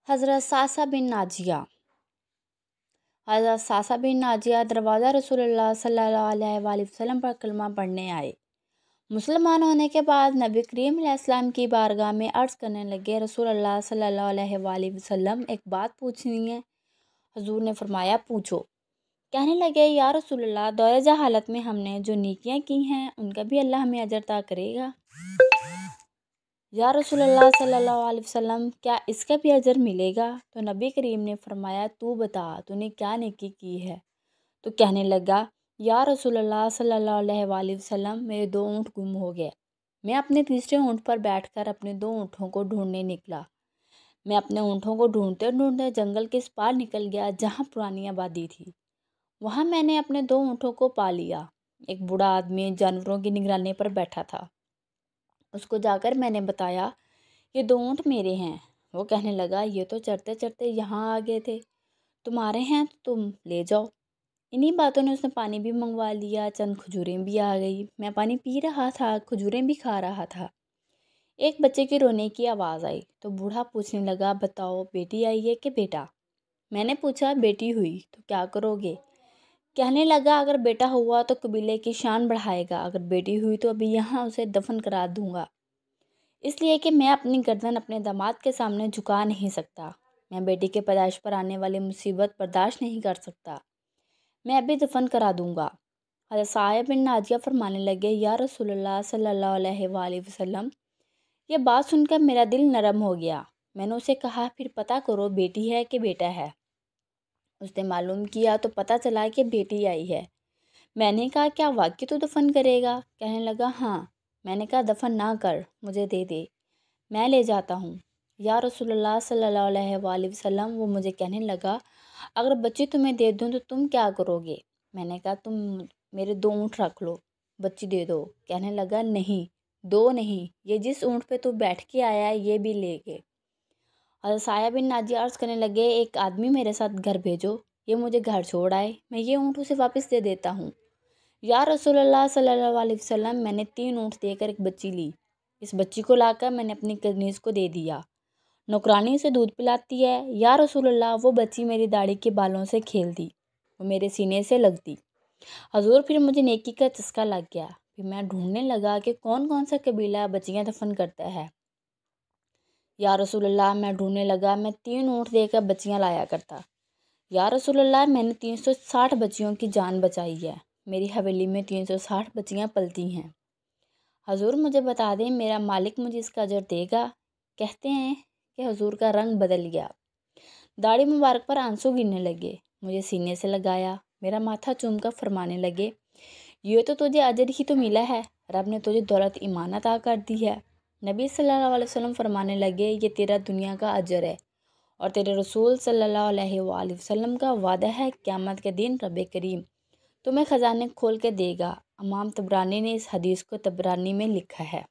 حضرت صعصع بن ناجیہ۔ حضرت صعصع بن ناجیہ دروازہ رسول اللہ صلی اللہ علیہ وآلہ وسلم پر کلمہ پڑھنے آئے۔ مسلمان ہونے کے بعد نبی کریم علیہ السلام کی بارگاہ میں عرض کرنے لگے، رسول اللہ صلی اللہ علیہ وآلہ وسلم ایک بات پوچھنی ہے۔ حضور نے فرمایا پوچھو۔ کہنے لگے یا رسول اللہ، دور جہالت میں ہم نے جو نیکیاں کی ہیں ان کا بھی اللہ ہمیں اجر عطا کرے گا؟ یا رسول اللہ صلی اللہ علیہ وسلم، کیا اس کا بھی اجر ملے گا؟ تو نبی کریم نے فرمایا تو بتا تو نے کیا نیکی کی ہے؟ تو کہنے لگا یا رسول اللہ صلی اللہ علیہ وآلہ وسلم، میرے 2 اونٹ گم ہو گئے۔ میں اپنے تیسرے اونٹ پر بیٹھ کر اپنے 2 اونٹوں کو ڈھونڈنے نکلا۔ میں اپنے اونٹوں کو ڈھونڈتے ڈھونڈتے جنگل کے اس پار نکل گیا جہاں پرانی آبادی تھی۔ وہاں میں نے اپنے 2 اونٹوں کو پا لیا۔ ایک بوڑھا آدمی جانوروں کی نگرانی پر بیٹھا تھا۔ اس کو جا کر میں نے بتایا یہ 2 اونٹ میرے ہیں۔ وہ کہنے لگا یہ تو چرتے چرتے یہاں آ گئے تھے، تمہارے ہیں تو تم لے جاؤ۔ انہی باتوں نے اس نے پانی بھی منگوا لیا، چند کھجوریں بھی آ گئی۔ میں پانی پی رہا تھا، کھجوریں بھی کھا رہا تھا۔ ایک بچے کے رونے کی آواز آئی تو بوڑھا پوچھنے لگا بتاؤ بیٹی آئی ہے کہ بیٹا؟ میں نے پوچھا بیٹی ہوئی تو کیا کرو گے؟ کہنے لگا اگر بیٹا ہوا تو قبیلے کی شان بڑھائے گا، اگر بیٹی ہوئی تو ابھی یہاں اسے دفن کرا دوں گا، اس لیے کہ میں اپنی گردن اپنے داماد کے سامنے جھکا نہیں سکتا۔ میں بیٹی کے پیدائش پر آنے والی مصیبت برداشت نہیں کر سکتا۔ میں ابھی دفن کرا دوں گا۔ حضرت صعصع بن ناجیہ فرمانے لگے یا رسول اللہ صلی اللہ علیہ وآلہ وسلم، یہ بات سن کر میرا دل نرم ہو گیا۔ میں نے اسے کہا پھر پتہ کرو بیٹی ہے کہ بیٹا ہے۔ اس نے معلوم کیا تو پتہ چلا کہ بیٹی آئی ہے۔ میں نے کہا کیا واقعی تو دفن کرے گا؟ کہنے لگا ہاں۔ میں نے کہا دفن نہ کر، مجھے دے دے، میں لے جاتا ہوں۔ یا رسول اللہ صلی اللہ علیہ وآلہ وسلم، وہ مجھے کہنے لگا اگر بچی تمہیں دے دوں تو تم کیا کرو گے؟ میں نے کہا تم میرے 2 اونٹ رکھ لو، بچی دے دو۔ کہنے لگا نہیں، 2 نہیں، یہ جس اونٹ پہ تو بیٹھ کے آیا ہے یہ بھی لے گے۔ حضرت صعصع بن ناجیہ عرض کرنے لگے ایک آدمی میرے ساتھ گھر بھیجو، یہ مجھے گھر چھوڑ آئے، میں یہ اونٹ اسے واپس دے دیتا ہوں۔ یا رسول اللہ صلی اللہ علیہ وسلم، میں نے 3 اونٹ دے کر ایک بچی لی۔ اس بچی کو لا کر میں نے اپنی کنیز کو دے دیا، نوکرانی اسے دودھ پلاتی ہے۔ یا رسول اللہ، وہ بچی میری داڑھی کے بالوں سے کھیلتی، وہ میرے سینے سے لگتی۔ حضور پھر مجھے نیکی کا چسکا لگ گیا، پھر میں ڈھونڈنے لگا کہ کون کون سا قبیلہ بچیاں دفن کرتا ہے۔ یا رسول اللہ، میں ڈھونڈنے لگا، میں 3 اونٹ دے کر بچیاں لایا کرتا۔ یا رسول اللہ، میں نے 360 بچیوں کی جان بچائی ہے، میری حویلی میں 360 بچیاں پلتی ہیں۔ حضور مجھے بتا دیں میرا مالک مجھے اس کا اجر دے گا؟ کہتے ہیں کہ حضور کا رنگ بدل گیا، داڑھی مبارک پر آنسو گرنے لگے، مجھے سینے سے لگایا، میرا ماتھا چوم کر فرمانے لگے یہ تو تجھے اجر ہی تو ملا ہے، رب نے تجھے دولت ایمان عطا کر دی ہے۔ نبی صلی اللہ علیہ وسلم فرمانے لگے یہ تیرا دنیا کا اجر ہے، اور تیرے رسول صلی اللہ علیہ وآلہ وسلم کا وعدہ ہے قیامت کے دن رب کریم تمہیں خزانے کھول کے دے گا۔ امام طبرانی نے اس حدیث کو طبرانی میں لکھا ہے۔